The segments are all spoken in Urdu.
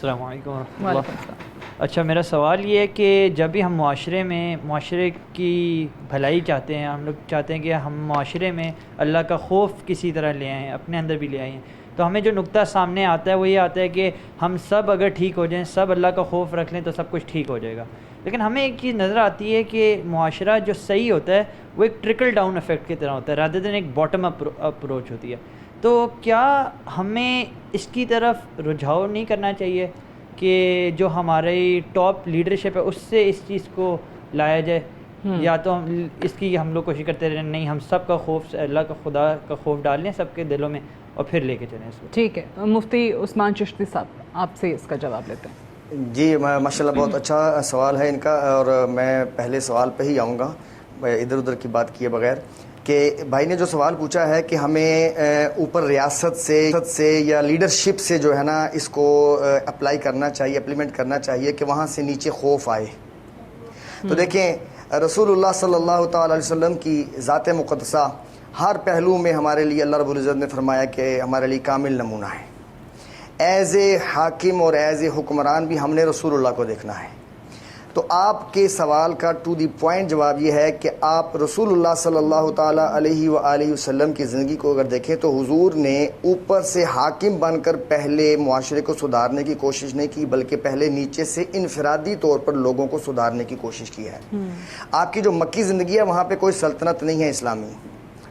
السلام علیکم ورحمۃ اللہ۔ وعلیکم السلام۔ اچھا، میرا سوال یہ ہے کہ جب بھی ہم معاشرے کی بھلائی چاہتے ہیں، ہم لوگ چاہتے ہیں کہ ہم معاشرے میں اللہ کا خوف کسی طرح لے آئیں، اپنے اندر بھی لے آئیں، تو ہمیں جو نقطہ سامنے آتا ہے وہ یہ آتا ہے کہ ہم سب اگر ٹھیک ہو جائیں، سب اللہ کا خوف رکھ لیں تو سب کچھ ٹھیک ہو جائے گا۔ لیکن ہمیں ایک چیز نظر آتی ہے کہ معاشرہ جو صحیح ہوتا ہے وہ ایک ٹرکل ڈاؤن ایفیکٹ کی طرح ہوتا ہے، رادر دین ایک باٹم اپروچ ہوتی ہے۔ تو کیا ہمیں اس کی طرف رجحان نہیں کرنا چاہیے کہ جو ہماری ٹاپ لیڈرشپ ہے اس سے اس چیز کو لایا جائے، یا تو ہم لوگ کوشش کرتے رہے نہیں، ہم سب کا خوف، اللہ کا، خدا کا خوف ڈال لیں سب کے دلوں میں اور پھر لے کے چلیں اس کو؟ ٹھیک ہے، مفتی عثمان چشتی صاحب آپ سے اس کا جواب لیتے ہیں۔ جی ماشاء اللہ، بہت اچھا سوال ہے ان کا، اور میں پہلے سوال پہ ہی آؤں گا ادھر ادھر کی بات کیے بغیر، کہ بھائی نے جو سوال پوچھا ہے کہ ہمیں اوپر ریاست سے یا لیڈرشپ سے جو ہے نا اس کو اپلائی کرنا چاہیے، اپلیمنٹ کرنا چاہیے کہ وہاں سے نیچے خوف آئے۔ تو دیکھیں، رسول اللہ صلی اللہ تعالی علیہ وسلم کی ذات مقدسہ ہر پہلو میں ہمارے لیے اللہ رب العزت نے فرمایا کہ ہمارے لیے کامل نمونہ ہے۔ ایز اے حاکم اور ایز اے حکمران بھی ہم نے رسول اللہ کو دیکھنا ہے۔ تو آپ کے سوال کا ٹو دی پوائنٹ جواب یہ ہے کہ آپ رسول اللہ صلی اللہ تعالیٰ علیہ وآلہ وسلم کی زندگی کو اگر دیکھیں تو حضور نے اوپر سے حاکم بن کر پہلے معاشرے کو سدھارنے کی کوشش نہیں کی، بلکہ پہلے نیچے سے انفرادی طور پر لوگوں کو سدھارنے کی کوشش کی ہے۔ آپ کی جو مکی زندگی ہے وہاں پہ کوئی سلطنت نہیں ہے اسلامی،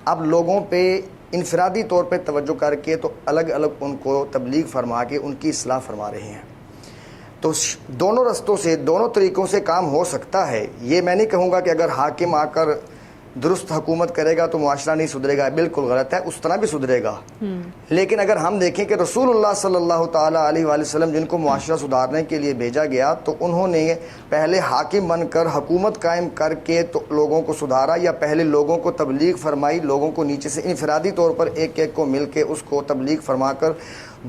اب لوگوں پہ انفرادی طور پہ توجہ کر کے تو الگ الگ ان کو تبلیغ فرما کے ان کی اصلاح فرما رہے ہیں۔ تو دونوں رستوں سے، دونوں طریقوں سے کام ہو سکتا ہے۔ یہ میں نہیں کہوں گا کہ اگر حاکم آ کر درست حکومت کرے گا تو معاشرہ نہیں سدھرے گا، بالکل غلط ہے، اس طرح بھی سدھرے گا۔ لیکن اگر ہم دیکھیں کہ رسول اللہ صلی اللہ تعالیٰ علیہ وآلہ وسلم جن کو معاشرہ سدھارنے کے لیے بھیجا گیا، تو انہوں نے پہلے حاکم بن کر حکومت قائم کر کے تو لوگوں کو سدھارا، یا پہلے لوگوں کو تبلیغ فرمائی، لوگوں کو نیچے سے انفرادی طور پر ایک ایک کو مل کے اس کو تبلیغ فرما کر،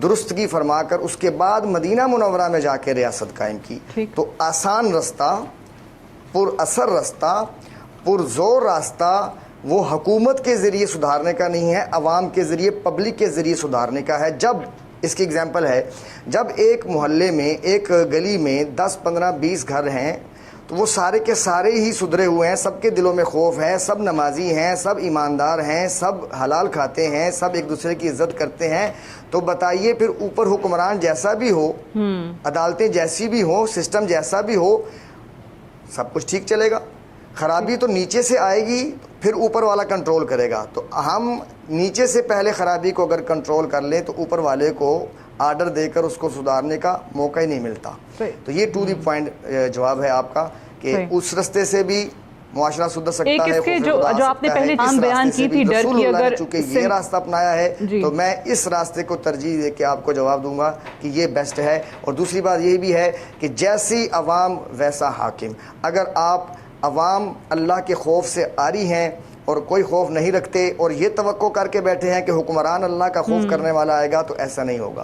درستگی فرما کر، اس کے بعد مدینہ منورہ میں جا کے ریاست قائم کی۔ تو آسان رستہ، پر اثر رستہ، پرزور راستہ وہ حکومت کے ذریعے سدھارنے کا نہیں ہے، عوام کے ذریعے، پبلک کے ذریعے سدھارنے کا ہے۔ جب اس کی اگزامپل ہے، جب ایک محلے میں، ایک گلی میں 10 15 20 گھر ہیں تو وہ سارے کے سارے ہی سدھرے ہوئے ہیں، سب کے دلوں میں خوف ہے، سب نمازی ہیں، سب ایماندار ہیں، سب حلال کھاتے ہیں، سب ایک دوسرے کی عزت کرتے ہیں، تو بتائیے پھر اوپر حکمران جیسا بھی ہو، عدالتیں جیسی بھی ہوں، سسٹم جیسا بھی ہو، سب کچھ ٹھیک چلے گا؟ خرابی تو نیچے سے آئے گی، پھر اوپر والا کنٹرول کرے گا۔ تو ہم نیچے سے پہلے خرابی کو اگر کنٹرول کر لیں تو اوپر والے کو آرڈر دے کر اس کو سدھارنے کا موقع ہی نہیں ملتا۔ تو یہ ٹو دی پوائنٹ جواب ہے آپ کا، کہ اس رستے سے بھی معاشرہ سدھر سکتا ہے۔ جو آپ نے پہلے بیان کی تھی ڈر کی، اگر چونکہ یہ راستہ اپنایا ہے تو میں اس راستے کو ترجیح دے کے آپ کو جواب دوں گا کہ یہ بیسٹ ہے۔ اور دوسری بات یہ بھی ہے کہ جیسی عوام ویسا حاکم۔ اگر آپ عوام اللہ کے خوف سے عاری ہیں اور کوئی خوف نہیں رکھتے اور یہ توقع کر کے بیٹھے ہیں کہ حکمران اللہ کا خوف کرنے والا آئے گا، تو ایسا نہیں ہوگا۔